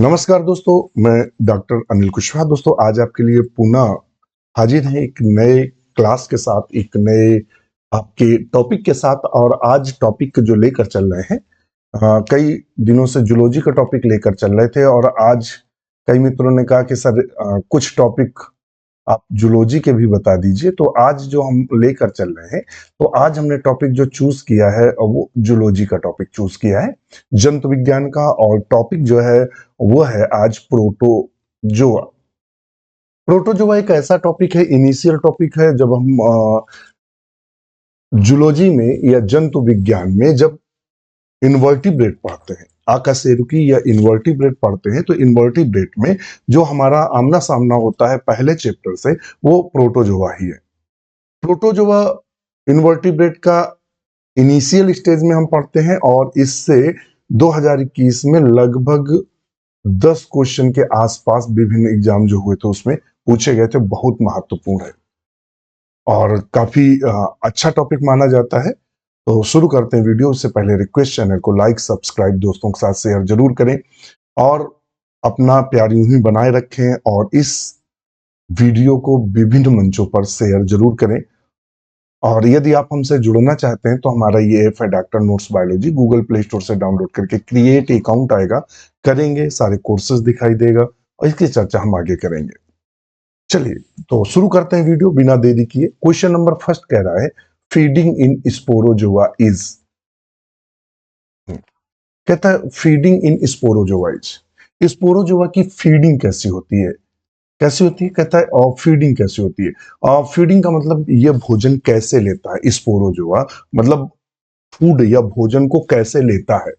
नमस्कार दोस्तों, मैं डॉक्टर अनिल कुशवाहा। दोस्तों, आज आपके लिए पुनः हाजिर हैं एक नए क्लास के साथ, एक नए आपके टॉपिक के साथ। और आज टॉपिक जो लेकर चल रहे हैं, कई दिनों से जूलॉजी का टॉपिक लेकर चल रहे थे और आज कई मित्रों ने कहा कि सर कुछ टॉपिक आप जूलॉजी के भी बता दीजिए। तो आज जो हम लेकर चल रहे हैं, तो आज हमने टॉपिक जो चूज किया है वो जूलॉजी का टॉपिक चूज किया है, जंतु विज्ञान का। और टॉपिक जो है वो है आज प्रोटोजोआ। प्रोटोजोआ एक ऐसा टॉपिक है, इनिशियल टॉपिक है, जब हम जूलॉजी में या जंतु विज्ञान में जब इन्वर्टिब्रेट पढ़ते हैं, आकाशेरुकी या इन्वर्टिब्रेट पढ़ते हैं, तो इन्वर्टिब्रेट में जो हमारा आमना सामना होता है पहले चैप्टर से, वो प्रोटोजोआ ही है। प्रोटोजोआ इन्वर्टिब्रेट का इनिशियल स्टेज में हम पढ़ते हैं और इससे 2021 में लगभग 10 क्वेश्चन के आसपास विभिन्न एग्जाम जो हुए थे उसमें पूछे गए थे। बहुत महत्वपूर्ण है और काफी अच्छा टॉपिक माना जाता है। तो शुरू करते हैं वीडियो। उससे पहले रिक्वेस्ट, चैनल को लाइक सब्सक्राइब दोस्तों के साथ शेयर जरूर करें और अपना प्यार यूं ही बनाए रखें और इस वीडियो को विभिन्न मंचों पर शेयर जरूर करें। और यदि आप हमसे जुड़ना चाहते हैं तो हमारा ये ऐप है doctor notes biology. Google play store से डाउनलोड करके क्रिएट अकाउंट आएगा, करेंगे, सारे कोर्सेज दिखाई देगा और इसकी चर्चा हम आगे करेंगे। चलिए तो शुरू करते हैं वीडियो बिना देरी किए। क्वेश्चन नंबर फर्स्ट कह रहा है, फीडिंग इन स्पोरोजोआ इज। कहता है feeding in Sporozoa is. Sporozoa की फीडिंग कैसी होती है? कैसी होती है? कहता है और फीडिंग कैसी होती है? और फीडिंग का मतलब ये भोजन कैसे लेता है स्पोरोजोआ, मतलब फूड या भोजन को कैसे लेता है।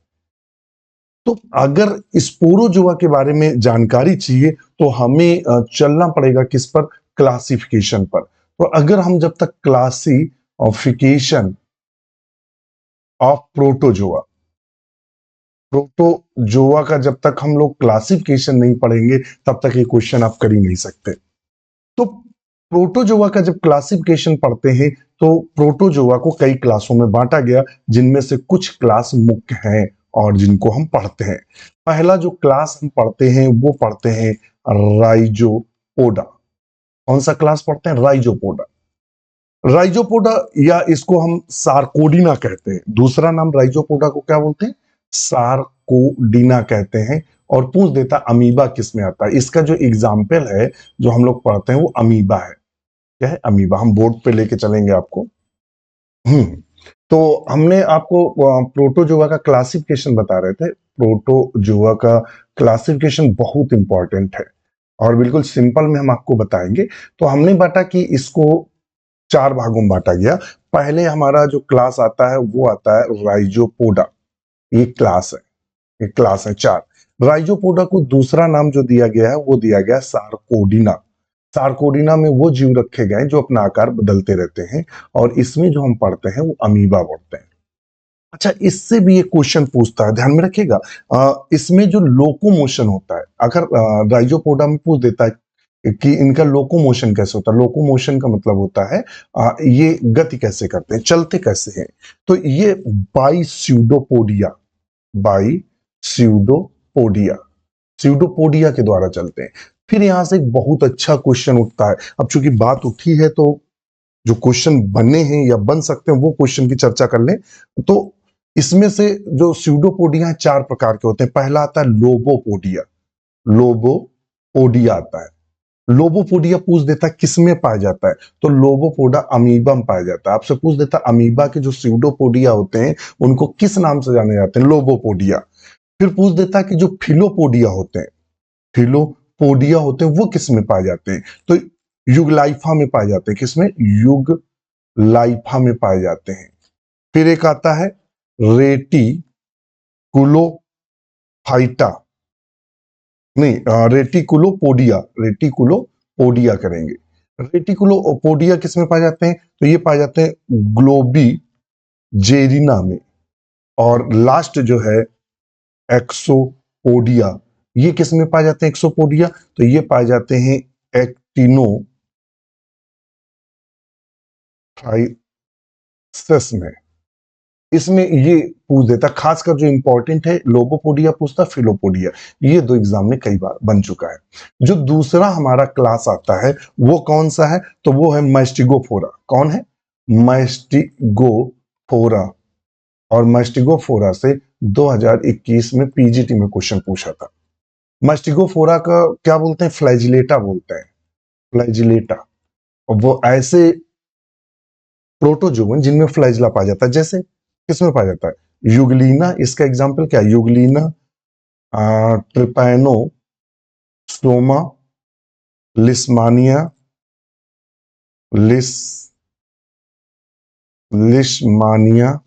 तो अगर स्पोरोजोआ के बारे में जानकारी चाहिए तो हमें चलना पड़ेगा किस पर? क्लासिफिकेशन पर। तो अगर हम जब तक क्लासिफिकेशन ऑफ प्रोटोजोआ का जब तक हम लोग क्लासिफिकेशन नहीं पढ़ेंगे तब तक ये क्वेश्चन आप कर ही नहीं सकते। तो प्रोटोजोआ का जब क्लासिफिकेशन पढ़ते हैं तो प्रोटोजोआ को कई क्लासों में बांटा गया, जिनमें से कुछ क्लास मुख्य हैं और जिनको हम पढ़ते हैं। पहला जो क्लास हम पढ़ते हैं वो पढ़ते हैं राइजोपोडा। कौन सा क्लास पढ़ते हैं? राइजोपोडा। राइजोपोडा या इसको हम सार्कोडिना कहते हैं। दूसरा नाम राइजोपोडा को क्या बोलते हैं? सार्कोडिना कहते हैं। और पूछ देता अमीबा किस में आता है। इसका जो एग्जाम्पल है जो हम लोग पढ़ते हैं वो अमीबा है। क्या है? अमीबा। हम बोर्ड पे लेके चलेंगे आपको। हम्म तो हमने आपको प्रोटोजोआ का क्लासिफिकेशन बता रहे थे। प्रोटोजोआ का क्लासिफिकेशन बहुत इंपॉर्टेंट है और बिल्कुल सिंपल में हम आपको बताएंगे। तो हमने बांटा कि इसको 4 भागों में बांटा गया। पहले हमारा जो क्लास आता है वो आता है राइजोपोडा। ये क्लास है, ये क्लास है 4। राइजोपोडा को दूसरा नाम जो दिया गया है वो दिया गया सार्कोडिना। सार्कोडिना में वो जीव रखे गए जो अपना आकार बदलते रहते हैं और इसमें जो हम पढ़ते हैं वो अमीबा पढ़ते हैं। अच्छा, इससे भी एक क्वेश्चन पूछता है, ध्यान में रखिएगा। इसमें जो लोकोमोशन होता है, अगर राइजोपोडा में पूछ देता है कि इनका लोकोमोशन कैसे होता है। लोकोमोशन का मतलब होता है ये गति कैसे करते हैं, चलते कैसे हैं। तो ये by pseudopodia, by pseudopodia, pseudopodia के द्वारा चलते हैं। फिर यहां से एक बहुत अच्छा क्वेश्चन उठता है। अब चूंकि बात उठी है तो जो क्वेश्चन बने हैं या बन सकते हैं वो क्वेश्चन की चर्चा कर लें। तो इसमें से जो स्यूडोपोडिया है 4 प्रकार के होते हैं। पहला आता है लोबोपोडिया। लोबोपोडिया आता है। लोबोपोडिया पूछ देता है किस में पाया जाता है, तो लोबोपोडा अमीबा में पाया जाता है। आपसे पूछ देता है अमीबा के जो स्यूडोपोडिया होते हैं उनको किस नाम से जाने जाते हैं? लोबोपोडिया। फिर पूछ देता है कि जो फिलोपोडिया होते हैं, फिलोपोडिया होते हैं वो किस में पाए जाते हैं? तो युगलाइफा में पाए जाते हैं। किसमें? युगलाइफा में पाए जाते हैं। फिर एक आता है रेटिकुलोफाइटा, नहीं रेटिकुलोपोडिया, रेटिकुलोपोडिया करेंगे। रेटिकुलोपोडिया किस में पाए जाते हैं? तो ये पाए जाते हैं ग्लोबी जेरिना में। और लास्ट जो है एक्सोपोडिया, ये किस में पाए जाते हैं? एक्सोपोडिया, तो ये पाए जाते हैं एक्टिनोथ्राइसस में। इसमें ये पूछ देता, खासकर जो इंपॉर्टेंट है लोबोपोडिया पूछता, फिलोपोडिया, ये दो एग्जाम में कई बार बन चुका है। जो दूसरा हमारा क्लास आता है वो कौन सा है, तो वो है मैस्टिगोफोरा। कौन है? मैस्टिगोफोरा। और मैस्टिगोफोरा से 2021 में पीजीटी में क्वेश्चन पूछा था। मैस्टिगोफोरा का क्या बोलते हैं? फ्लैजिलेटा बोलते हैं, फ्लैजिलेटा। और वो ऐसे प्रोटोजोवन जिनमें फ्लैजिला पाया जाता है, जैसे किसमें पाया जाता है? युगलीना, इसका एग्जाम्पल क्या है? युगलीना, ट्रिपैनो स्टोमा, लिस्मानिया, लिस लिशमानिया,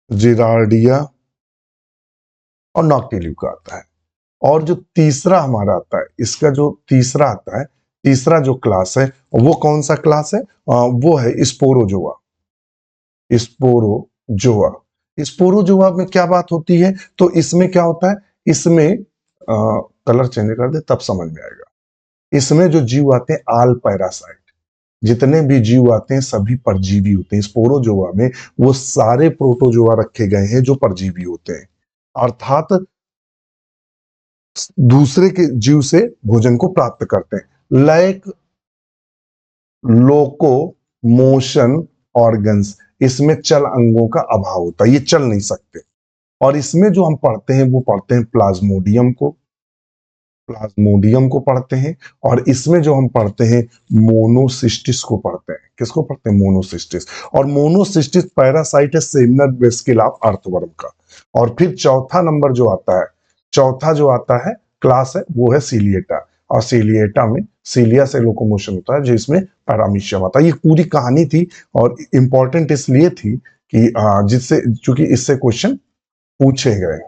जिरार्डिया और नॉक्टिल्यू का आता है। और जो तीसरा हमारा आता है, इसका जो तीसरा आता है, तीसरा जो क्लास है वो कौन सा क्लास है? वो है स्पोरोजोआ। स्पोरोजोआ। स्पोरोजोआ में क्या बात होती है? तो इसमें क्या होता है, इसमें कलर चेंज कर दे तब समझ में आएगा। इसमें जो जीव आते हैं आल पैरासाइट, जितने भी जीव आते हैं सभी परजीवी होते हैं। स्पोरोजोआ में वो सारे प्रोटोजोआ रखे गए हैं जो परजीवी होते हैं, अर्थात दूसरे के जीव से भोजन को प्राप्त करते हैं। लाइक लोको मोशन ऑर्गन्स, इसमें चल अंगों का अभाव होता है, ये चल नहीं सकते। और इसमें जो हम पढ़ते हैं वो पढ़ते हैं प्लाज्मोडियम को, प्लाज्मोडियम को पढ़ते हैं। और इसमें जो हम पढ़ते हैं मोनोसिस्टिस को पढ़ते हैं। किसको पढ़ते हैं? मोनोसिस्टिस। और मोनोसिस्टिस पैरासाइट है सेमिनल वेस्किल ऑफ अर्थवर्म का। और फिर चौथा नंबर जो आता है, चौथा जो आता है क्लास है वो है सीलिएटा। और सीलिएटा में सीलिया से लोकोमोशन होता है जिसमें पैरामीशियम आता है। ये पूरी कहानी थी और इंपॉर्टेंट इसलिए थी कि जिससे, चूंकि इससे क्वेश्चन पूछे गए।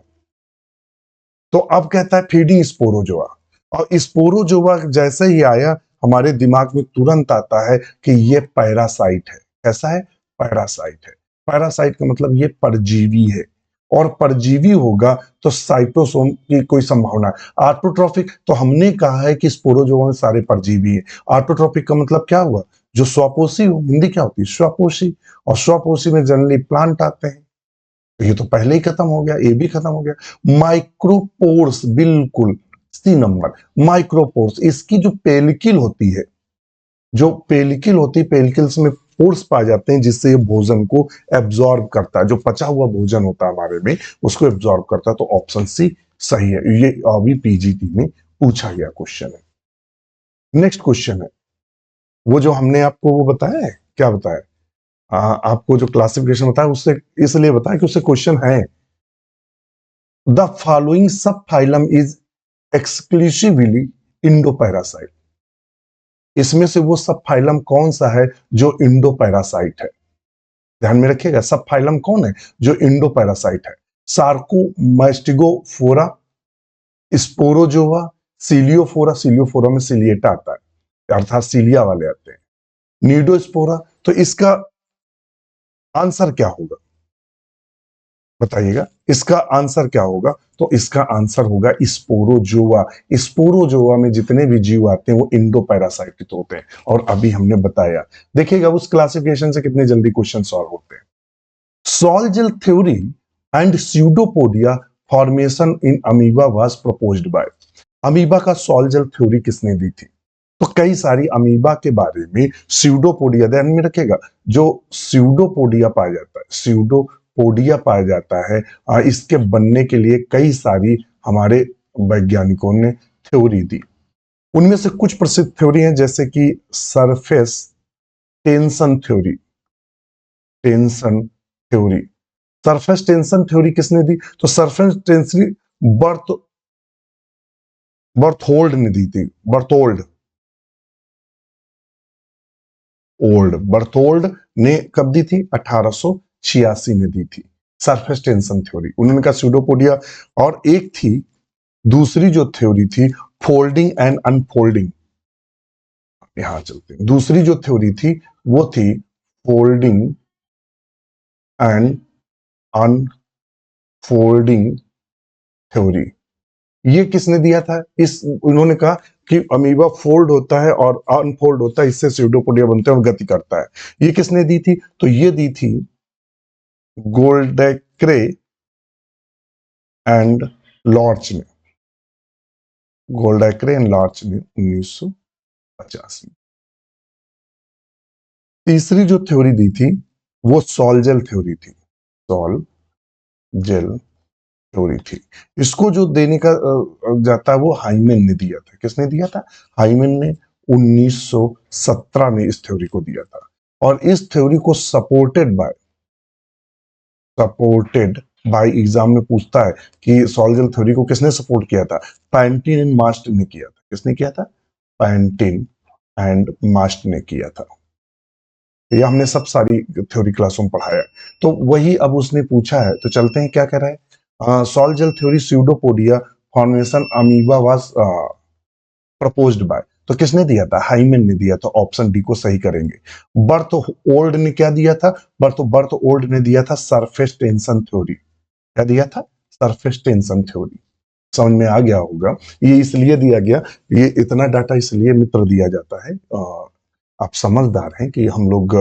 तो अब कहता है फीडिंग स्पोरोजोआ। और स्पोरोजोआ जैसे ही आया हमारे दिमाग में तुरंत आता है कि ये पैरासाइट है। कैसा है? पैरासाइट है। पैरासाइट का मतलब ये परजीवी है, और परजीवी होगा तो साइटोसोम की कोई संभावना है। ऑटोट्रॉफिक, तो हमने कहा है कि स्पोरोजोआ में सारे परजीवी है। ऑटोट्रॉफिक का मतलब क्या हुआ? जो स्वपोषी हो, हिंदी क्या होती है? स्वपोषी। और स्वपोषी में जनरली प्लांट आते हैं। तो ये तो पहले ही खत्म हो गया, ये भी खत्म हो गया। माइक्रोपोर्स, बिल्कुल सी नंबर, माइक्रोपोर्स। इसकी जो पेलिकिल होती है, जो पेलिकिल होती है, पेलिकिल्स में पोर्स पाए जाते हैं जिससे ये भोजन को एब्जॉर्ब करता है। जो पचा हुआ भोजन होता है हमारे में उसको एब्जॉर्ब करता है। तो ऑप्शन सी सही है। ये अभी पीजीटी में पूछा गया क्वेश्चन है। नेक्स्ट क्वेश्चन है वो जो हमने आपको वो बताया है, क्या बताया? आपको जो क्लासिफिकेशन बताया उससे इसलिए बताया कि उससे क्वेश्चन है। द फॉलोइंग सब phylum is exclusively Indo parasite. इसमें से वो सब फाइलम कौन सा है जो इंडो पैरासाइट है? ध्यान में रखिएगा, सब फाइलम कौन है जो इंडो पैरासाइट है? सार्कोमैस्टिगोफोरा, स्पोरोजोआ, सीलियोफोरा, सीलियोफोरा में सीलिएटा आता है अर्थात सीलिया वाले आते हैं, नीडोस्पोरा। तो इसका आंसर क्या होगा बताइएगा? इसका आंसर क्या होगा? तो इसका आंसर होगा स्पोरोजोआ। स्पोरोजोआ में जितने भी जीव आते हैं वो इंडो पैरासाइटिक होते हैं, और अभी हमने बताया। देखिएगा उस क्लासिफिकेशन से कितने जल्दी क्वेश्चन सॉल्व होते हैं। Sol gel theory and pseudopodia formation in amoeba was proposed by. Amoeba का सॉल्जल थ्योरी किसने दी थी? तो कई सारी अमीबा के बारे में स्यूडोपोडिया, ध्यान में रखेगा, जो स्यूडोपोडिया पाया जाता है, स्यूडोपोडिया पाया जाता है, इसके बनने के लिए कई सारी हमारे वैज्ञानिकों ने थ्योरी दी। उनमें से कुछ प्रसिद्ध थ्योरी हैं जैसे कि surface tension theory. Tension theory, surface tension theory किसने दी? तो सरफेस टेंशन बर्थोल्ड ने दी थी। बर्थोल्ड ने कब दी थी? 1886 में दी थी सरफेस टेंशन थ्योरी। उन्होंने कहा स्यूडोपोडिया। और एक थी दूसरी जो थ्योरी थी, फोल्डिंग एंड अनफोल्डिंग। यहां चलते हैं, दूसरी जो थ्योरी थी वो थी फोल्डिंग एंड अनफोल्डिंग थ्योरी। ये किसने दिया था? इस उन्होंने कहा कि अमीबा फोल्ड होता है और अनफोल्ड होता है, इससे स्यूडोपोडिया बनते हैं और गति करता है। ये किसने दी थी? तो ये दी थी गोल्डैक्रे एंड लॉर्च ने। गोल्डैक्रे एंड लॉर्च ने 1950 में। तीसरी जो थ्योरी दी थी वो सॉल्जेल थ्योरी थी। सॉल्जेल थ्योरी थी। इसको जो देने का जाता है वो हाइमेन ने दिया था। किसने दिया था? हाइमेन ने 1917 में इस थ्योरी को दिया था। और इस थ्योरी को सपोर्टेड बाय एग्जाम में पूछता है कि सॉल्जेल थ्योरी को किसने सपोर्ट किया था? पैंटिन एंड मास्ट ने किया था। किसने किया था? पैंटिन एंड मास्ट ने किया था। ये हमने सब सारी थ्योरी क्लासों में पढ़ाया है। तो वही अब उसने पूछा है, तो चलते हैं क्या कह रहा है। Sol gel theory pseudopodia formation amoeba was proposed by. तो किसने दिया था? हाइमेन ने दिया था। ऑप्शन डी को सही करेंगे। बर्थ ओल्ड ने क्या दिया था? बर्थ ओल्ड ने दिया था सरफेस टेंशन थ्योरी। क्या दिया था? Surface tension theory. समझ में आ गया होगा। ये इसलिए दिया गया, ये इतना डाटा इसलिए मित्र दिया जाता है। आप समझदार हैं कि हम लोग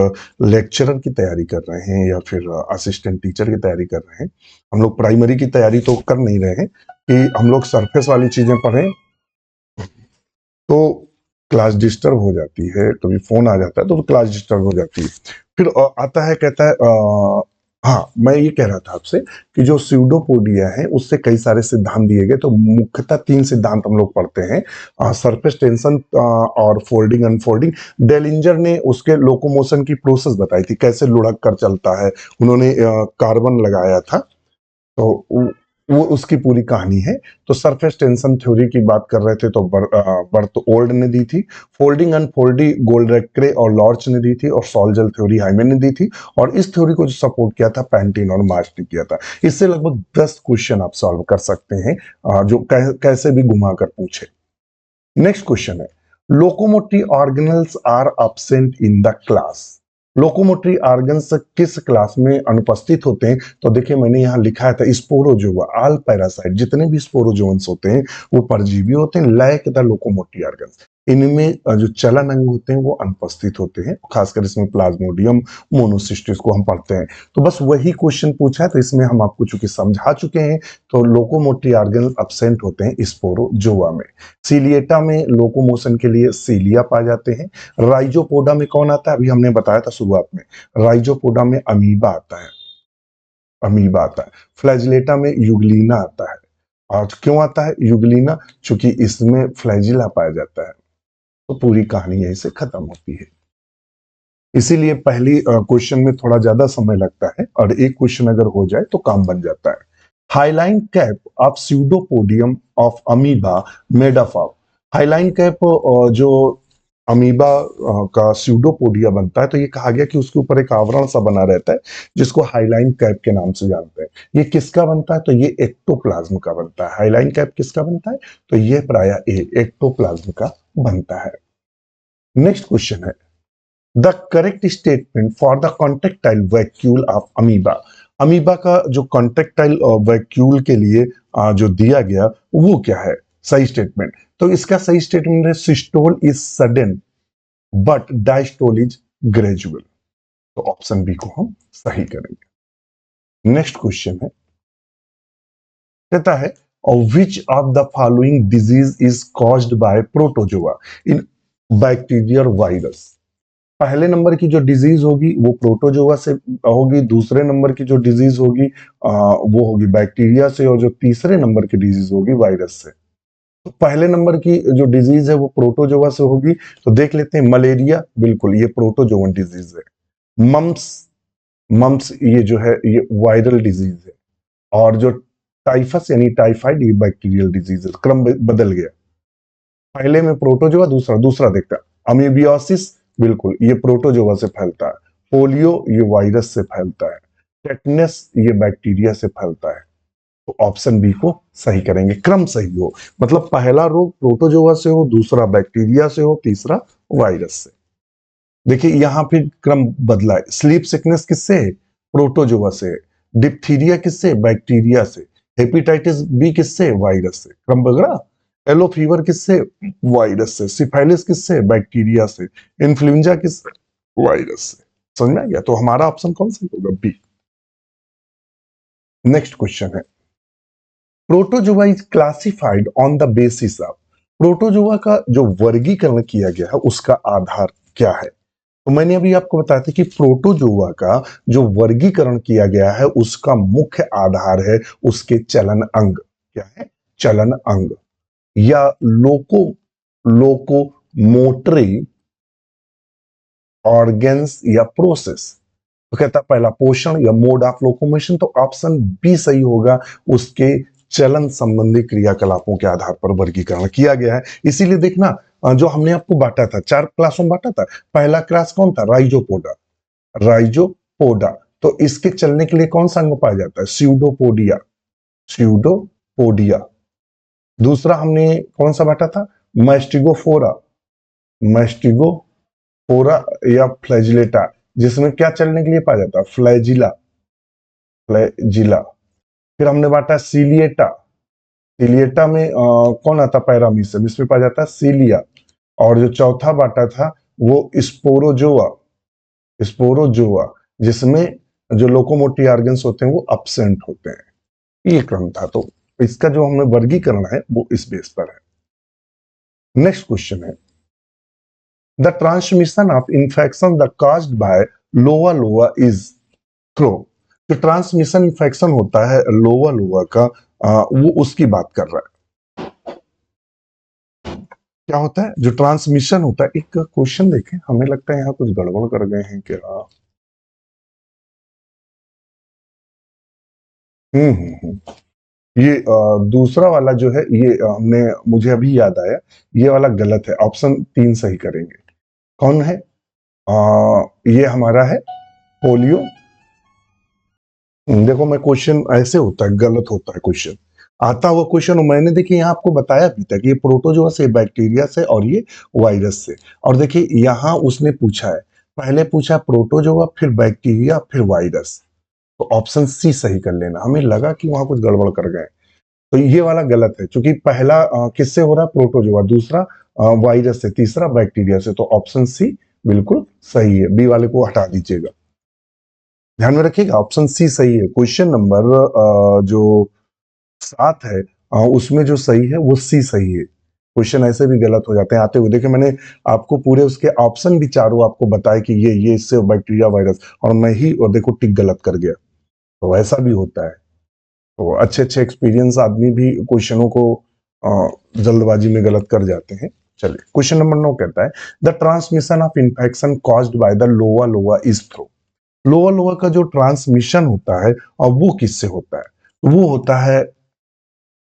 लेक्चरर की तैयारी कर रहे हैं या फिर असिस्टेंट टीचर की तैयारी कर रहे हैं। हम लोग प्राइमरी की तैयारी तो कर नहीं रहे हैं कि हम लोग सरफेस वाली चीजें पढ़ें तो क्लास डिस्टर्ब हो जाती है। कभी फोन आ जाता है तो क्लास डिस्टर्ब हो जाती है। फिर आता है, कहता है हाँ, मैं ये कह रहा था आपसे कि जो स्यूडोपोडिया है उससे कई सारे सिद्धांत दिए गए। तो मुख्यतः 3 सिद्धांत हम लोग पढ़ते हैं, सरफेस टेंशन और फोल्डिंग अनफोल्डिंग। डेलिंजर ने उसके लोकोमोशन की प्रोसेस बताई थी, कैसे लुढ़क कर चलता है। उन्होंने कार्बन लगाया था, तो वो उसकी पूरी कहानी है। तो सरफेस टेंशन थ्योरी की बात कर रहे थे तो बर्थ ओल्ड ने दी थी। फोल्डिंग अनफोल्डिंग गोल्डरैक्रे और लॉर्च ने दी थी। और सॉल्जेल थ्योरी हाइमेन ने दी थी। और इस थ्योरी को जो सपोर्ट किया था पैंटिन और मार्च ने किया था। इससे लगभग 10 क्वेश्चन आप सॉल्व कर सकते हैं, जो कैसे भी घुमा कर पूछे। नेक्स्ट क्वेश्चन है, locomotory organelles are absent in the class. Locomotory organs किस क्लास में अनुपस्थित होते हैं? तो देखिए मैंने यहां लिखा था स्पोरोजोआ। ऑल पैरासाइट, जितने भी स्पोरोजोन्स होते हैं वो परजीवी होते हैं, लाइक द लोकोमोटरी ऑर्गन्स। इनमें जो चलन अंग होते हैं वो अनुपस्थित होते हैं, खासकर इसमें प्लाज्मोडियम मोनोसिस्टिस को हम पढ़ते हैं। तो बस वही क्वेश्चन पूछा है, तो इसमें हम आपको चूंकि समझा चुके हैं। तो लोकोमोटरी ऑर्गन अब्सेंट होते हैं स्पोरोजोआ में। सीलिएटा में लोकोमोशन के लिए सीलिया पाए जाते हैं। राइजोपोडा में कौन आता है? अभी हमने बताया था शुरुआत में, राइजोपोडा में अमीबा आता है। अमीबा आता है। फ्लैजिलेटा में यूग्लिना आता है। और क्यों आता है यूग्लिना? चूंकि इसमें फ्लैजिला पाया जाता है। तो पूरी कहानी यहीं से खत्म होती है। इसीलिए पहली क्वेश्चन में थोड़ा ज्यादा समय लगता है, और एक क्वेश्चन अगर हो जाए तो काम बन जाता है। Hyaline cap of pseudopodium of amoeba made of. Hyaline cap जो अमीबा का स्यूडोपोडिया बनता है, तो ये कहा गया कि उसके ऊपर एक आवरण सा बना रहता है जिसको हाइलाइन कैप के नाम से जानते हैं। ये किसका बनता है? तो ये एक्टोप्लाज्म का बनता है। हाइलाइन कैप किसका बनता है? तो ये प्राय एक्टोप्लाज्म का बनता है। नेक्स्ट क्वेश्चन है, the correct statement for the contractile vacuole of amoeba. Amoeba का जो कॉन्ट्रेक्टाइल वैक्यूल के लिए जो दिया गया वो क्या है सही स्टेटमेंट? तो इसका सही स्टेटमेंट है, systole is sudden but diastole is gradual. तो ऑप्शन बी को हम सही करेंगे। नेक्स्ट क्वेश्चन है, कहता है which of the following disease is caused by protozoa in bacteria और वायरस। पहले नंबर की जो डिजीज होगी वो प्रोटोजोआ से होगी, दूसरे नंबर की जो डिजीज होगी वो होगी बैक्टीरिया से, और जो तीसरे नंबर की डिजीज होगी वायरस से। तो पहले नंबर की जो डिजीज है वो प्रोटोजोआ से होगी। तो देख लेते हैं, मलेरिया बिल्कुल ये प्रोटोजोवन डिजीज है। मम्स, मम्स ये जो है ये वायरल डिजीज है। और जो टाइफस यानी टाइफाइड ये बैक्टीरियल डिजीज है। क्रम बदल गया, पहले में प्रोटोजोआ, दूसरा दूसरा देखता है। अमीबियोसिस बिल्कुल ये प्रोटोजोआ से फैलता है। पोलियो ये वायरस से फैलता है। टेटनस ये बैक्टीरिया से फैलता है। तो ऑप्शन बी को सही करेंगे, क्रम सही हो, मतलब पहला रोग प्रोटोजोआ से हो, दूसरा बैक्टीरिया से हो, तीसरा वायरस से। देखिए यहां फिर क्रम बदला है। स्लीप सिकनेस किससे है? प्रोटोजोआ से है। डिप्थीरिया किससे? बैक्टीरिया से। हेपेटाइटिस बी किससे? वायरस से। क्रम बदला। येलो फीवर किससे? वायरस से। सिफाइलिस किससे? बैक्टीरिया से। इन्फ्लुएंजा किस? वायरस से। समझ में आ गया? तो हमारा ऑप्शन कौन सा होगा? बी। नेक्स्ट क्वेश्चन है, protozoa is classified on the basis of. Protozoa का जो वर्गीकरण किया गया है उसका आधार क्या है? तो मैंने अभी आपको बताया था कि प्रोटोजोआ का जो वर्गीकरण किया गया है उसका मुख्य आधार है उसके चलन अंग। क्या है? चलन अंग या लोकोमोटरी ऑर्गेन्स या प्रोसेस। तो कहता है पहला पोषण या मोड ऑफ लोकोमोशन, तो ऑप्शन बी सही होगा। उसके चलन संबंधी क्रियाकलापों के आधार पर वर्गीकरण किया गया है। इसीलिए देखना, जो हमने आपको बांटा था, 4 क्लासों में बांटा था। पहला क्लास कौन था? राइजोपोडा। राइजोपोडा। तो इसके चलने के लिए कौन सा अंग पाया जाता है? स्यूडोपोडिया। स्यूडोपोडिया। दूसरा हमने कौन सा बांटा था? मैस्टिगोफोरा। मैस्टिगोफोरा या फ्लैजिलेटा, जिसमें क्या चलने के लिए पाया जाता है? फ्लैजिला। फ्लैजिला। फिर हमने बांटा सीलिएटा। सीलिएटा में कौन आता? पैरामीशियम। इसमें पाया जाता है सीलिया। और जो चौथा बांटा था वो स्पोरोजोआ। स्पोरोजोआ, जिसमें जो लोकोमोटिव ऑर्गन्स होते हैं वो अब्सेंट होते हैं। ये क्रम था। तो इसका जो हमें वर्गीकरण है वो इस बेस पर है। नेक्स्ट क्वेश्चन है, the transmission of infection the caused by लोआ लोआ इज थ्रो। जो ट्रांसमिशन इंफेक्शन होता है लोआ लोआ का, वो उसकी बात कर रहा है। क्या होता है? जो ट्रांसमिशन होता है, एक क्वेश्चन देखें, हमें लगता है यहाँ कुछ गड़बड़ कर गए हैं क्या? ये दूसरा वाला जो है ये हमने, मुझे अभी याद आया, ये वाला गलत है। ऑप्शन 3 सही करेंगे। कौन है? ये हमारा है पोलियो। देखो, मैं क्वेश्चन ऐसे होता है, गलत होता है क्वेश्चन, आता हुआ क्वेश्चन। मैंने देखिए यहाँ आपको बताया भी था कि ये प्रोटोजोआ से, बैक्टीरिया से और ये वायरस से। और देखिए यहाँ उसने पूछा है, पहले पूछा प्रोटोजोआ, फिर बैक्टीरिया, फिर वायरस। तो ऑप्शन सी सही कर लेना। हमें लगा कि वहां कुछ गड़बड़ कर गए, तो ये वाला गलत है, क्योंकि पहला किससे हो रहा है? प्रोटोजोआ। दूसरा वायरस से। तीसरा बैक्टीरिया से। तो ऑप्शन सी बिल्कुल सही है। बी वाले को हटा दीजिएगा। ध्यान में रखिएगा, ऑप्शन सी सही है। क्वेश्चन नंबर जो 7 है, उसमें जो सही है वो सी सही है। क्वेश्चन ऐसे भी गलत हो जाते हैं आते हुए। देखिए, मैंने आपको पूरे उसके ऑप्शन भी चारों आपको बताए कि ये इससे बैक्टीरिया वायरस, और मैं ही और देखो टिक गलत कर गया। तो ऐसा भी होता है। तो अच्छे अच्छे एक्सपीरियंस आदमी भी क्वेश्चनों को जल्दबाजी में गलत कर जाते हैं। चलिए, क्वेश्चन नंबर 9 कहता है, the transmission of infection caused by the लोआ लोआ इज थ्रू। लोआ लोआ का जो ट्रांसमिशन होता है और वो किससे होता है? वो होता है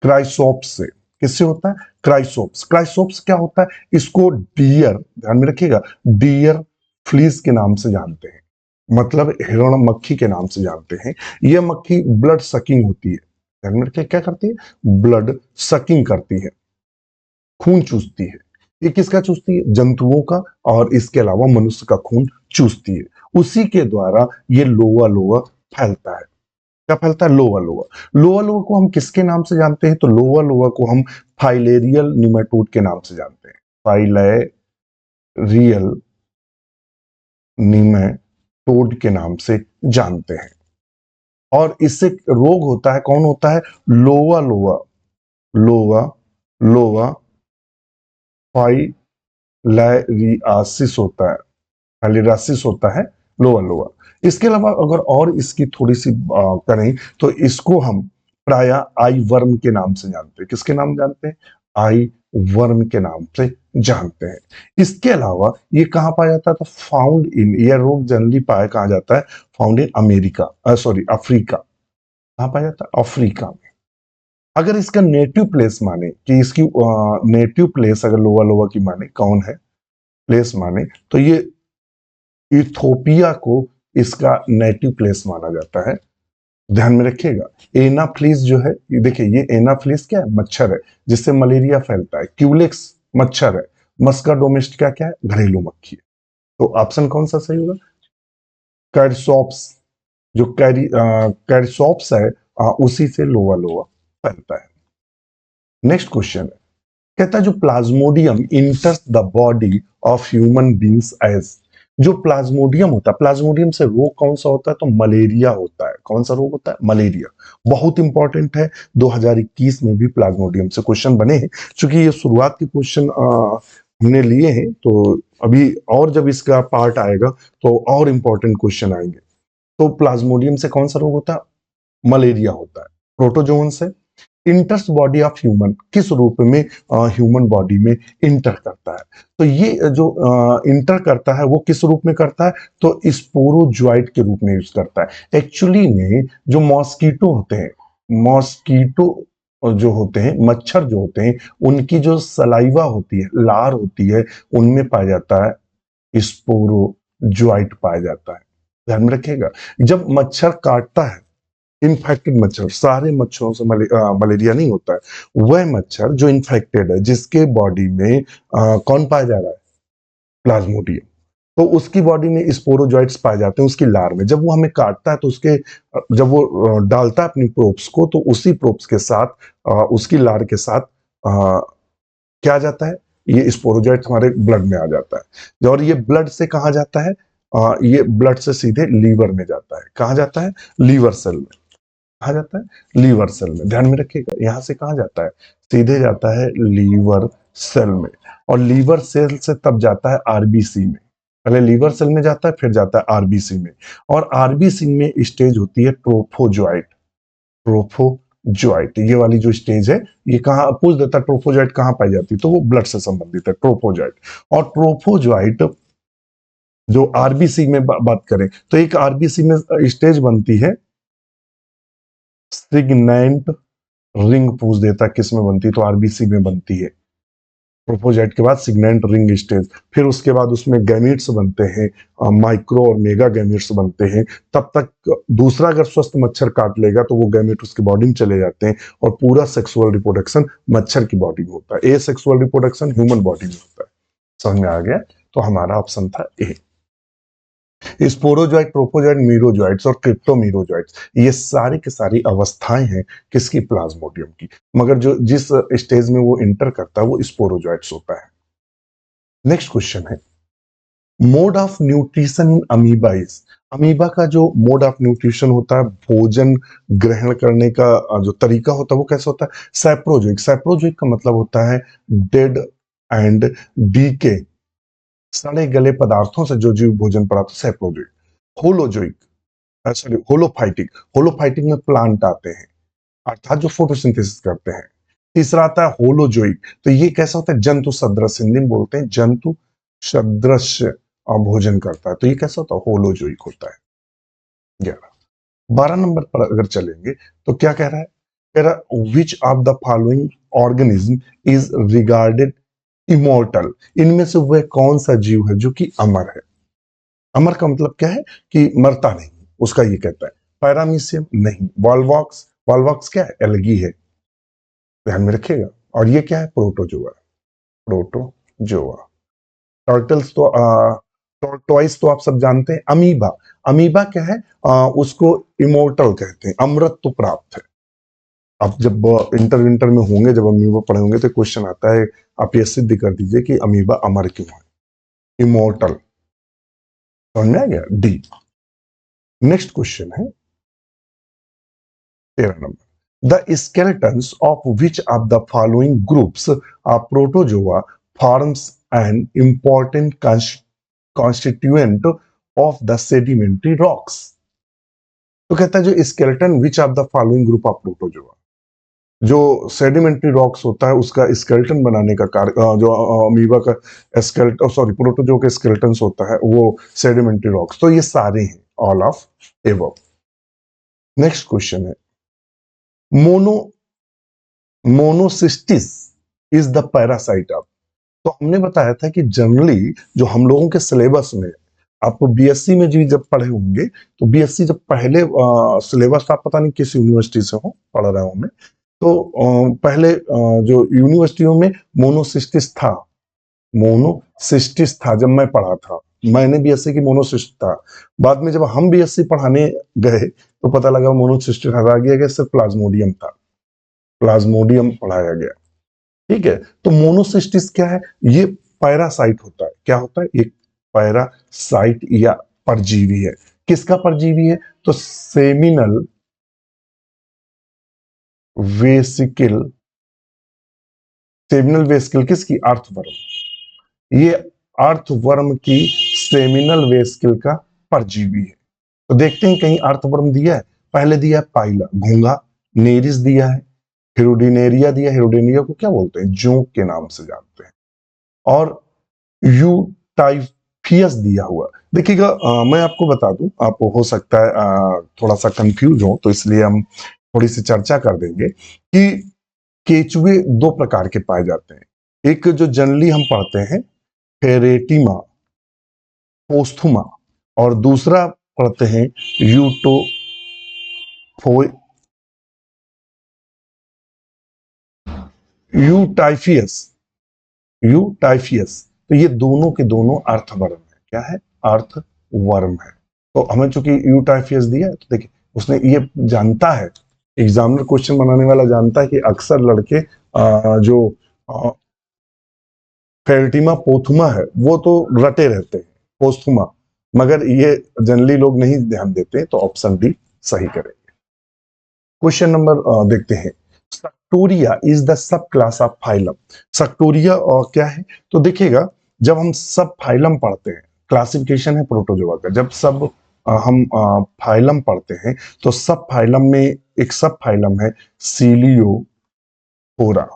क्राइसोप्स से। किससे होता है? क्राइसोप्स। क्राइसोप्स क्या होता है? इसको डियर, ध्यान में रखिएगा, डियर फ्लीज के नाम से जानते हैं। मतलब हिरण मक्खी के नाम से जानते हैं। यह मक्खी ब्लड सकिंग होती है। ध्यान में रखिए, क्या करती है? ब्लड सकिंग करती है, खून चूसती है। ये किसका चूसती है? जंतुओं का, और इसके अलावा मनुष्य का खून चूसती है। उसी के द्वारा ये लोआ लोआ फैलता है। क्या फैलता है? लोआ लोआ। लोआ लोआ को हम किसके नाम से जानते हैं? तो लोआ लोआ को हम फाइलेरियल निमेटोड के नाम से जानते हैं। फाइलेरियल निमेटोड के नाम से जानते हैं। और इससे रोग होता है, कौन होता है? लोआ लोआ। लोआ लोआ फाइलेरियासिस होता है। फाइलेरियासिस होता है लोआ लोआ। इसके अलावा अगर और इसकी थोड़ी सी करें, तो इसको हम प्राय आई वर्म के नाम से जानते हैं। किसके नाम जानते हैं? आई वर्म के नाम से जानते हैं। इसके अलावा ये कहाँ पाया जाता है? तो फाउंड इन, यह रोग जनरली पाया कहाँ जाता है? Found in America, sorry Africa. कहाँ पाया जाता है? अफ्रीका में। अगर इसका नेटिव प्लेस माने, कि इसकी नेटिव प्लेस अगर लोआ लोआ की माने, कौन है प्लेस माने, तो ये इथोपिया को इसका नेटिव प्लेस माना जाता है। ध्यान में रखिएगा। एनाफ्लिस जो है, ये देखिए, ये एनाफ्लिस क्या है? मच्छर है, जिससे मलेरिया फैलता है। क्यूलेक्स मच्छर है। मस्का डोमेस्टिका क्या है? घरेलू मक्खी है। तो ऑप्शन कौन सा सही होगा? कैरसॉप्स। जो कैरसॉप्स है, उसी से लोआ लोआ फैलता है। नेक्स्ट क्वेश्चन है, कहता है जो plasmodium enters the body of human beings as, जो प्लाज्मोडियम होता है, प्लाज्मोडियम से रोग कौन सा होता है, तो मलेरिया होता है। कौन सा रोग होता है, मलेरिया। बहुत इंपॉर्टेंट है, 2021 में भी प्लाज्मोडियम से क्वेश्चन बने हैं। चूंकि ये शुरुआत के क्वेश्चन हमने लिए हैं, तो अभी और जब इसका पार्ट आएगा तो और इंपॉर्टेंट क्वेश्चन आएंगे। तो प्लाज्मोडियम से कौन सा रोग होता है, मलेरिया होता है। प्रोटोजोन से इंटर्स बॉडी ऑफ ह्यूमन, किस रूप में ह्यूमन बॉडी में इंटर करता है, तो ये जो इंटर करता है वो किस रूप में करता है, तो स्पोरोजोइट के रूप में यूज करता है। एक्चुअली में जो मॉस्कीटो होते हैं, मॉस्कीटो जो होते हैं, मच्छर जो होते हैं, उनकी जो सलाइवा होती है, लार होती है, उनमें पाया जाता है स्पोरोजोइट पाया जाता है। ध्यान में रखिएगा, जब मच्छर काटता है, इन्फेक्टेड मच्छर, सारे मच्छरों से मलेरिया नहीं होता है, वह मच्छर जो इन्फेक्टेड है, जिसके बॉडी में कौन पाया जा रहा है, प्लाज्मोडियम, तो उसकी बॉडी में स्पोरोजोइट्स पाए जाते हैं उसकी लार में। जब वो हमें काटता है तो उसके जब वो डालता है अपनी प्रोब्स को, तो उसी प्रोब्स के साथ उसकी लार के साथ क्या आ जाता है, ये स्पोरोजोइट हमारे ब्लड में आ जाता है। और ये ब्लड से कहा जाता है, ये ब्लड से सीधे लीवर में जाता है। कहा जाता है, लीवर सेल में। कहा जाता है, लीवर सेल में। ध्यान में रखिएगा, यहां से कहा जाता है, सीधे जाता है लीवर सेल में। और लीवर सेल से तब जाता है आरबीसी में। पहले लीवर सेल में जाता है, फिर जाता है आरबीसी में। और आरबीसी में स्टेज होती है ट्रोफोजोइट। ट्रोफोजोइट ये वाली जो स्टेज है, ये कहाँ पूछ देता है, ट्रोफोजोइट कहाँ पाई जाती है, तो वो ब्लड से संबंधित है, ट्रोफोजोइट। और ट्रोफोजोइट जो आरबीसी में बात करें, तो एक आरबीसी में स्टेज बनती है सिग्नेंट रिंग। पूछ देता किस में बनती है, तो आरबीसी में बनती है। ट्रोफोजाइट के बाद सिग्नेंट रिंग स्टेज, फिर उसके बाद उसमें गैमीट्स बनते हैं, माइक्रो और मेगा गैमीट्स बनते हैं। तब तक दूसरा अगर स्वस्थ मच्छर काट लेगा तो वो गैमीट उसकी बॉडी में चले जाते हैं, और पूरा सेक्सुअल रिप्रोडक्शन मच्छर की बॉडी में होता है। ए सेक्सुअल रिप्रोडक्शन ह्यूमन बॉडी में होता है। समझ में आ गया, तो हमारा ऑप्शन था ए। स्पोरोजोइट, ट्रोफोजोइट, मीरोजोइट्स और क्रिप्टोमीरोजोइट्स, ये सारी की सारी अवस्थाएं हैं किसकी, प्लाज्मोडियम की। मगर जो जिस स्टेज में वो इंटर करता है वो स्पोरोजोइट्स होता है। नेक्स्ट क्वेश्चन है, mode of nutrition in amoeba is. Amoeba का जो मोड ऑफ न्यूट्रिशन होता है, भोजन ग्रहण करने का जो तरीका होता है, वो कैसा होता है, सैप्रोजोइक। सैप्रोजोइक का मतलब होता है डेड एंड डीके, सड़े गले पदार्थों से जो जीव भोजन प्राप्त, सैप्रोजोइक। होलोजोइक, सॉरी होलोफाइटिक, होलोफाइटिक में प्लांट आते हैं, अर्थात जो फोटोसिंथेसिस करते हैं। तीसरा आता है होलोजोइक, तो ये कैसा होता है, जंतु सदृश, हिंदी में बोलते हैं जंतु सदृश भोजन करता है, तो ये कैसा होता है, होलोजोइक होता है। 11 12 नंबर पर अगर चलेंगे तो क्या कह रहा है, कह रहा which of the following organism is regarded immortal, इनमें से वह कौन सा जीव है जो कि अमर है। अमर का मतलब क्या है, कि मरता नहीं, उसका ये कहता है। पैरामीशियम नहीं, वॉलवॉक्स, वॉलवॉक्स क्या है, एल्गी है, ध्यान में रखिएगा। और ये क्या है, प्रोटोजोआ, प्रोटोजोआ। टर्टल्स तो टॉर्टोइस तो आप सब जानते हैं। अमीबा, अमीबा क्या है, उसको इमोर्टल कहते हैं, अमृत तो प्राप्त है। आप जब इंटर विंटर में होंगे, जब अमीबा पढ़े होंगे, तो क्वेश्चन आता है, आप ये सिद्ध कर दीजिए कि अमीबा अमर क्यों है, इमोर्टल। समझ में आ गया, डी। नेक्स्ट क्वेश्चन है 13 number, the skeletons of which of the following groups of protozoa forms an important constituent of the sedimentary rocks। तो कहता है जो skeleton which of the following group of protozoa, जो sedimentary rocks होता है उसका skeleton बनाने का कार्य, जो अमीबा का स्केलेटन, सॉरी प्रोटोजोआ के स्केलेटन होता है वो सेडिमेंट्री रॉक्स, तो ये सारे हैं, all of above. Next question है, mono monocystis is the parasite of. तो हमने बताया था कि जनरली जो हम लोगों के सिलेबस में, आप बीएससी में जी जब पढ़े होंगे, तो बीएससी जब पहले सिलेबस, आप पता नहीं किस यूनिवर्सिटी से हो, पढ़ रहा हूं मैं, तो पहले जो यूनिवर्सिटियों में मोनोसिस्टिस था, मोनोसिस्टिस था जब मैं पढ़ा था, मैंने बीएससी की मोनोसिस्ट था। बाद में जब हम बीएससी पढ़ाने गए तो पता लगा मोनोसिस्टिस हटा गया गया, सिर्फ प्लाज्मोडियम था, प्लाज्मोडियम पढ़ाया गया। ठीक है। तो मोनोसिस्टिस क्या है? ये पैरासाइट होता है। क्या होता है? एक पैरासाइट या परजीवी है। किसका परजीवी है? तो सेमिनल वेसिकल, सेमिनल वेसिकल किसकी? अर्थवर्म। ये अर्थवर्म की सेमिनल वेसिकल का परजीवी है। तो देखते हैं कहीं अर्थवर्म दिया है। पहले दिया है पाइला, घोंघा। नेरिस दिया है, हेरोडिनेरिया दिया। हेरोडिनेरिया को क्या बोलते हैं? जोंक के नाम से जानते हैं। और यूटाइफियस दिया हुआ। देखिएगा, मैं आपको बता दूं, आप हो सकता है थोड़ा सा कंफ्यूज हो, तो इसलिए हम थोड़ी सी चर्चा कर देंगे कि केचुए दो प्रकार के पाए जाते हैं। एक जो जनरली हम पढ़ते हैं, फेरेटिमा पोस्थुमा, और दूसरा पढ़ते हैं यूटाइफियस। यूटाइफियस। तो ये दोनों के दोनों अर्थवर्म है। क्या है? अर्थवर्म है। तो हमें चूंकि यूटाइफियस दिया है, तो देखिए उसने ये जानता है, एग्जामिनर क्वेश्चन बनाने वाला जानता है कि अक्सर लड़के जो फेल्टिमा पोथुमा है वो तो रटे रहते हैं, पोस्थुमा, मगर ये जनरली लोग नहीं ध्यान देते, तो ऑप्शन डी सही करेंगे। क्वेश्चन नंबर देखते हैं। Suctoria is the sub class of phylum. Suctoria क्या है? तो देखिएगा, जब हम सब फाइलम पढ़ते हैं, क्लासिफिकेशन है प्रोटोजोआ का, जब सब हम फाइलम पढ़ते हैं, तो सब फाइलम में एक सब फाइलम है सीलियोफोरा।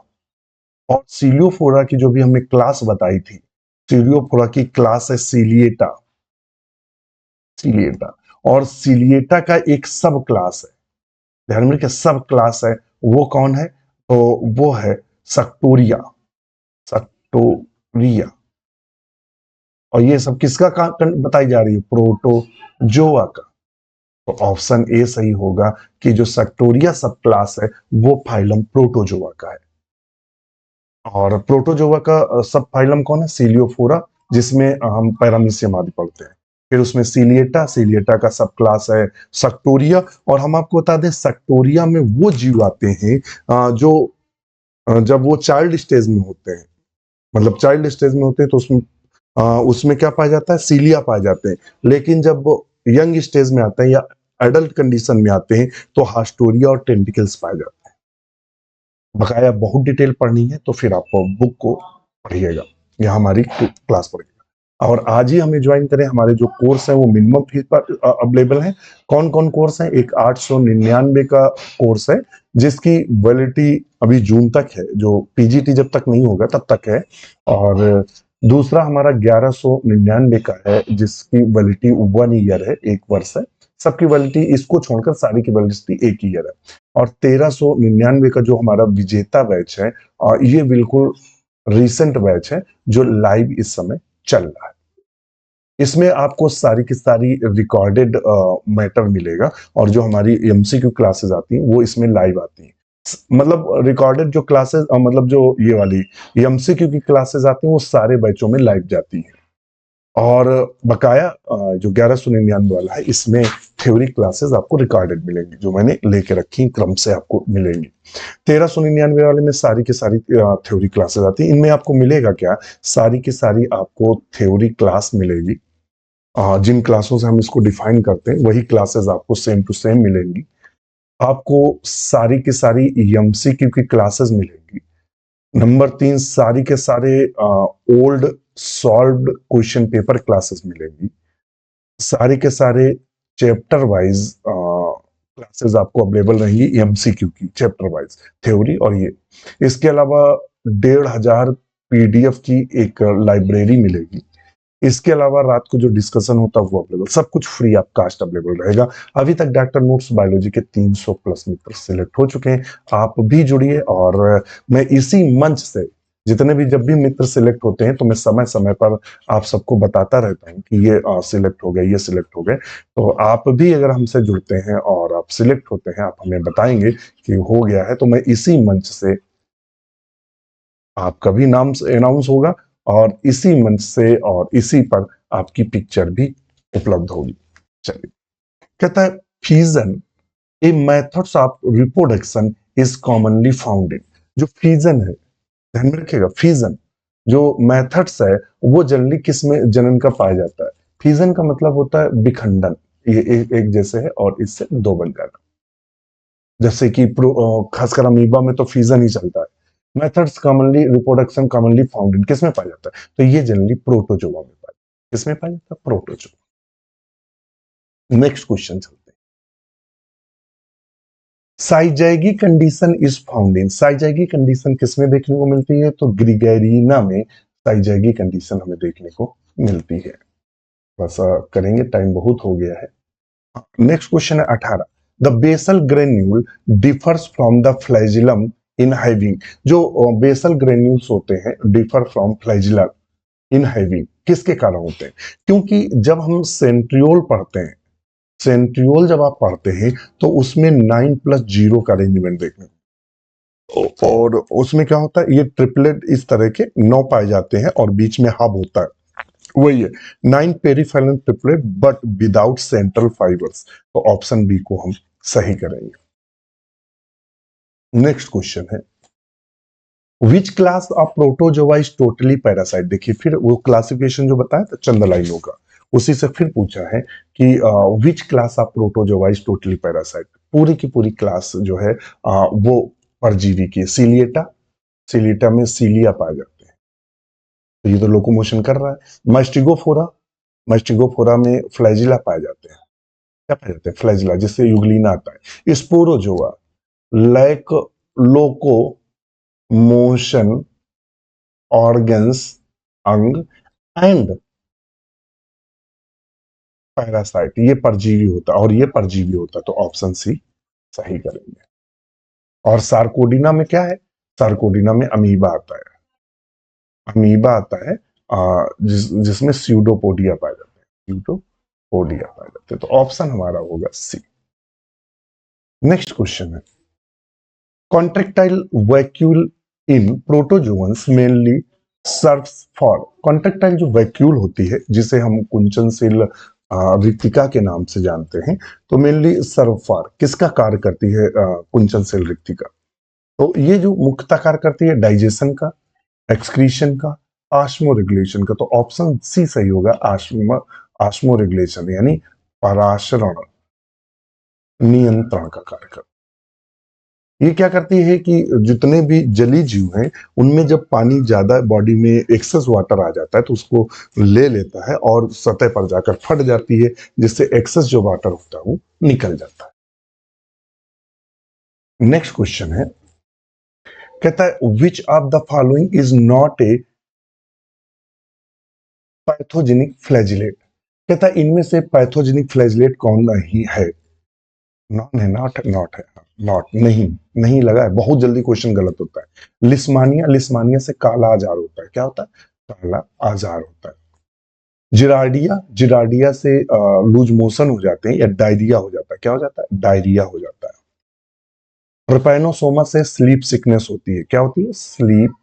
और सीलियोफोरा की जो भी हमने क्लास बताई थी, सीलियोफोरा की क्लास है सीलिएटा। सीलिएटा। और सीलिएटा का एक सब क्लास है, ध्यान में रखिए, सब क्लास है। वो कौन है? तो वो है सक्टोरिया। सक्टोरिया। और ये सब किसका बताई जा रही है? प्रोटोजोआ का। तो ऑप्शन ए सही होगा कि जो सक्टोरिया सब क्लास है वो फाइलम प्रोटोजोआ का है। और प्रोटोजोआ का सब फाइलम कौन है? सीलियोफोरा, जिसमें हम पैरामीशियम आदि पढ़ते हैं। फिर उसमें सीलिएटा, सीलिएटा का सब क्लास है सक्टोरिया। और हम आपको बता दें, सक्टोरिया में वो जीव आते हैं जो जब वो चाइल्ड स्टेज में होते हैं, मतलब चाइल्ड स्टेज में होते हैं, तो उसमें क्या पाया जाता है? सीलिया पाए जाते हैं। लेकिन जब वो यंग स्टेज में आते हैं या एडल्ट कंडीशन में आते हैं, तो हास्टोरिया और टेंटिकल्स पाए जाते हैं। बकाया बहुत डिटेल पढ़नी है तो फिर आप बुक को पढ़िएगा या हमारी क्लास पढ़िएगा। और आज ही हमें ज्वाइन करें। हमारे जो कोर्स है वो मिनिमम फीस पर अवेलेबल है। कौन कौन कोर्स है? एक 899 का कोर्स है, जिसकी वैलिडिटी अभी जून तक है, जो पीजीटी जब तक नहीं होगा तब तक है। और दूसरा हमारा 1199 का है, जिसकी वैलिडिटी 1 ईयर है, 1 वर्ष है। सबकी वैलिडिटी इसको छोड़कर सारी की वैलिडिटी 1 ईयर है। और 1399 का जो हमारा विजेता बैच है, और ये बिल्कुल रिसेंट बैच है जो लाइव इस समय चल रहा है। इसमें आपको सारी की सारी रिकॉर्डेड मैटर मिलेगा, और जो हमारी एमसीक्यू क्लासेस आती हैं वो इसमें लाइव आती हैं। मतलब रिकॉर्डेड जो क्लासेस, मतलब जो ये वाली एमसीक्यू की क्लासेस आती हैं, वो सारे बैचों में लाइव जाती हैं। और बकाया जो 1199 वाला है, इसमें थ्योरी क्लासेस आपको रिकॉर्डेड मिलेंगी, जो मैंने लेके रखी क्रम से आपको मिलेंगी। 1399 वाले में सारी की सारी थ्योरी क्लासेस आती हैं। इनमें आपको मिलेगा क्या? सारी की सारी आपको थ्योरी क्लास मिलेगी। जिन क्लासों से हम इसको डिफाइन करते हैं वही क्लासेस आपको सेम टू सेम मिलेंगी। आपको सारी की सारी एमसीक्यू की क्लासेस मिलेंगी। नंबर 3, सारी के सारे old solved question paper classes मिलेंगी। सारे के सारे चैप्टर वाइज क्लासेस आपको अवेलेबल रहेंगी, एमसीक्यू की चैप्टर वाइज थ्योरी। और ये इसके अलावा 1500 पीडीएफ की एक लाइब्रेरी मिलेगी। इसके अलावा रात को जो डिस्कशन होता है वो अवेलेबल, सब कुछ फ्री ऑफ कास्ट अवेलेबल रहेगा। अभी तक डॉक्टर नोट्स बायोलॉजी के 300 प्लस मित्र सिलेक्ट हो चुके हैं। आप भी जुड़िए। और मैं इसी मंच से जितने भी जब भी मित्र सिलेक्ट होते हैं, तो मैं समय समय पर आप सबको बताता रहता हूँ कि ये सिलेक्ट हो गए, ये सिलेक्ट हो गए। तो आप भी अगर हमसे जुड़ते हैं और आप सिलेक्ट होते हैं, आप हमें बताएंगे कि हो गया है, तो मैं इसी मंच से आपका भी नाम अनाउंस होगा, और इसी मंच से और इसी पर आपकी पिक्चर भी उपलब्ध होगी। चलिए, कहता है fission A methods of reproduction is commonly found in. जो फीजन है, ध्यान में रखिएगा, फिजन जो मेथड्स है वो जनरली किस में जनन का पाया जाता है? फिजन का मतलब होता है विखंडन, ये एक जैसे है और इससे दो बन जाना। जैसे कि खासकर अमीबा में तो फिजन ही चलता है। Methods commonly reproduction commonly found in किस में पाया जाता है? तो ये जनरली प्रोटोजोआ में पाया जाता है। किसमें पाया जाता है? प्रोटोजोआ। नेक्स्ट क्वेश्चन चलते हैं। Syzygy condition is found in, syzygy condition किसमें देखने को मिलती है? तो ग्रिगेरिना में साइजाइगी कंडीशन हमें देखने को मिलती है। बस करेंगे, टाइम बहुत हो गया है। नेक्स्ट क्वेश्चन है 18। The basal granule differs from the flagellum in having, जो बेसल ग्रेन्यूल्स होते हैं differ from flagellum in having किसके कारण होते हैं? क्योंकि जब हम सेंट्रियोल पढ़ते हैं, सेंट्रियोल जब आप पढ़ते हैं तो उसमें 9+0 का अरेंजमेंट देखने और उसमें क्या होता है, ये ट्रिपलेट इस तरह के 9 पाए जाते हैं और बीच में हब होता है, वही है 9 peripheral triplet but without central fibres. तो ऑप्शन बी को हम सही करेंगे। नेक्स्ट क्वेश्चन है which class of protozoa is totally parasite. देखिए फिर वो क्लासिफिकेशन जो बताया था चंद लाइनों का, उसी से फिर पूछा है कि which class of protozoa is totally parasite. पूरी की पूरी क्लास जो है वो परजीवी की, सीलिएटा, सीलिएटा में सीलिया पाए जाते हैं, तो ये तो लोकोमोशन कर रहा है। मास्टिगोफोरा, मास्टिगोफोरा में फ्लैजिला पाए जाते हैं, क्या पाए जाते हैं? फ्लैजिला, जिससे यूग्लिना आता है। स्पोरोजोआ लैक लोको मोशन ऑर्गन्स अंग एंड पैरासाइट, ये परजीवी होता है और ये परजीवी होता है, तो ऑप्शन सी सही करेंगे। और सार्कोडिना में क्या है? सार्कोडिना में अमीबा आता है, अमीबा आता है जिसमें स्यूडोपोडिया पाए जाते हैं, स्यूडोपोडिया पाए जाते हैं, तो ऑप्शन हमारा होगा सी। नेक्स्ट क्वेश्चन है contractile vacuole in protozoans mainly serves for. Contractile जो वैक्यूल होती है जिसे हम कुंचनशील रिक्तिका के नाम से जानते हैं, तो मेनली सर्व फॉर किसका कार्य करती है? कुंचनशील रिक्तिका। तो ये जो मुख्यतः कार्य करती है डाइजेशन का, एक्सक्रीशन का, आस्मो रेगुलेशन का, तो ऑप्शन सी सही होगा, आस्मो रेगुलेशन यानी पराशरण नियंत्रण का कार्य करती है। ये क्या करती है कि जितने भी जलीय जीव हैं उनमें जब पानी ज्यादा बॉडी में एक्सेस वाटर आ जाता है तो उसको ले लेता है और सतह पर जाकर फट जाती है, जिससे एक्सेस जो वाटर होता है वो निकल जाता है। नेक्स्ट क्वेश्चन है, कहता है which of the following is not a pathogenic flagellate. कहता है इनमें से पैथोजेनिक फ्लैजिलेट कौन नहीं है? नॉन है, नॉट है, नॉट है, नॉट नहीं, नहीं लगा है, बहुत जल्दी क्वेश्चन गलत होता है। लिस्मानिया, लिस्मानिया से काला आजार होता है, क्या होता है? काला आजार होता है। जिरार्डिया, जिरार्डिया से लूज मोशन हो जाते हैं या डायरिया हो जाता है, क्या हो जाता है? डायरिया हो जाता है। ट्रिपैनोसोमा से स्लीप सिकनेस होती है, क्या होती है? स्लीप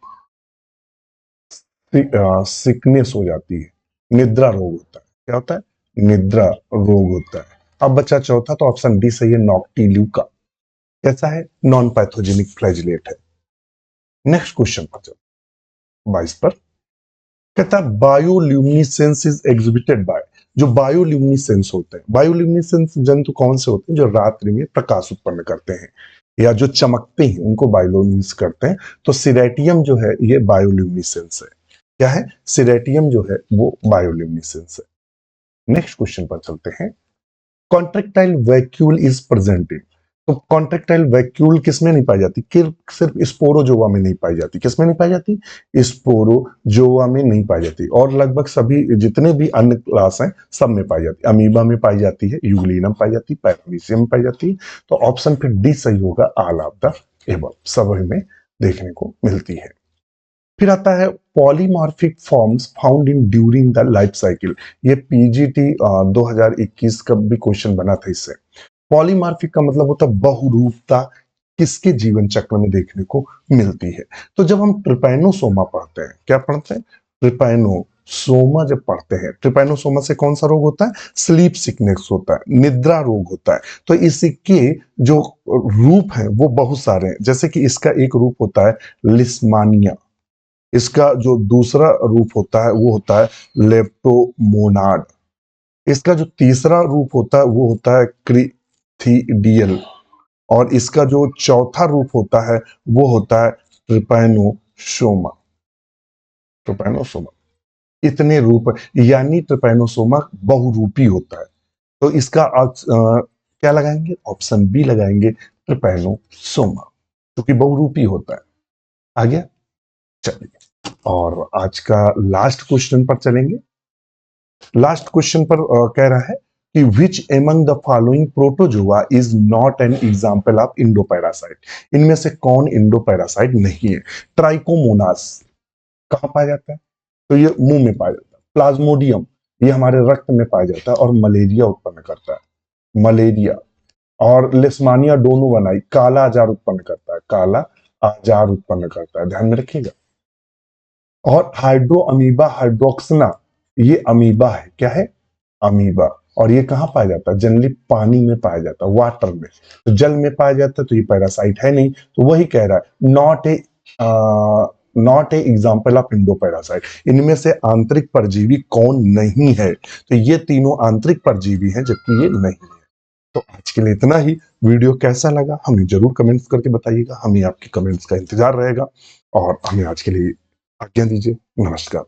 सिकनेस हो जाती है। निद्रा रोग होता है, क्या होता है? निद्रा रोग होता है। अब बचा चौथा, तो ऑप्शन डी सही है, नॉक्टिल्यूका। कैसा है? नॉन पैथोजेनिक फ्लैजिलेट है। नेक्स्ट क्वेश्चन पर चलो 22 पर, कहता है बायोल्यूमिनेसेंस इज एग्जिबिटेड बाय। जो बायोल्यूमिनेसेंस होते हैं, बायोल्यूमिनेसेंस जंतु कौन से होते हैं? जो रात्रि में प्रकाश उत्पन्न करते हैं या जो चमकते हैं उनको बायोल्यूमिनेस करते हैं। तो सिरेटियम जो है ये बायोल्यूमिनेसेंस है। क्या है? सिरेटियम जो है वो बायोल्यूमिनेसेंस है। नेक्स्ट क्वेश्चन पर चलते हैं। Contractile vacuole is presented. तो कॉन्ट्रेक्टाइल वैक्यूल किसमें नहीं पाई जाती? सिर्फ स्पोरोजोआ में नहीं पाई जाती। किसमें नहीं पाई जाती? स्पोरोजोआ में नहीं पाई जाती, और लगभग सभी जितने भी अन्य क्लास हैं सब में पाई जाती है। अमीबा में पाई जाती है, यूग्लिनम पाई जाती है, पैरामीशियम में पाई जाती है, तो ऑप्शन फिर डी सही होगा, ऑल ऑफ द एबव, सभी में देखने को मिलती है। फिर आता है polymorphic forms found in during the life cycle. ये पीजीटी 2021 का भी क्वेश्चन बना था इससे। पॉलीमॉर्फिक का मतलब होता है बहुरूपता किसके जीवन चक्र में देखने को मिलती है? तो जब हम ट्रिपैनोसोमा पढ़ते हैं, क्या पढ़ते हैं? ट्रिपैनोसोमा जब पढ़ते हैं, ट्रिपैनोसोमा से कौन सा रोग होता है? स्लीप सिकनेस होता है, निद्रा रोग होता है। तो इसके जो रूप हैं वो बहुत सारे हैं, जैसे कि इसका एक रूप होता है लिस्मानिया, इसका जो दूसरा रूप होता है वो होता है लेप्टोमोनाड। इसका जो तीसरा रूप होता है वो होता है क्रिथिडियल। और इसका जो चौथा रूप होता है वो होता है ट्रिपैनोसोमा। ट्रिपैनोसोमा इतने रूप, यानी ट्रिपैनोसोमा बहुरूपी होता है। तो इसका क्या लगाएंगे? ऑप्शन बी लगाएंगे, ट्रिपैनोसोमा, जो कि बहुरूपी होता है। आ गया? चलिए, और आज का लास्ट क्वेश्चन पर चलेंगे। लास्ट क्वेश्चन पर कह रहा है कि which among the following protozoa is not an example of endoparasite. इनमें से कौन इंडोपैरासाइट नहीं है? ट्राइकोमोनास कहां पाया जाता है? तो ये मुंह में पाया जाता है। प्लाज्मोडियम ये हमारे रक्त में पाया जाता है और मलेरिया उत्पन्न करता है, मलेरिया। और लिस्मानिया डोनोवनाई काला आजार उत्पन्न करता है, काला आजार उत्पन्न करता है, ध्यान में रखिएगा। और हाइड्रो अमीबा हाइड्रोक्सना ये अमीबा है, क्या है? अमीबा। और ये कहां पाया जाता है? जनरली पानी में पाया जाता है, वाटर में। तो जल में पाया जाता है, तो ये पैरासाइट है नहीं। तो वही कह रहा है not a example of endoparasite. इनमें से आंतरिक परजीवी कौन नहीं है? तो ये तीनों आंतरिक परजीवी हैं, जबकि ये नहीं है। तो आज के लिए इतना ही। वीडियो कैसा लगा हमें जरूर कमेंट्स करके बताइएगा, हमें आपके कमेंट्स का इंतजार रहेगा। और हमें आज के लिए आज्ञा दीजिए। नमस्कार।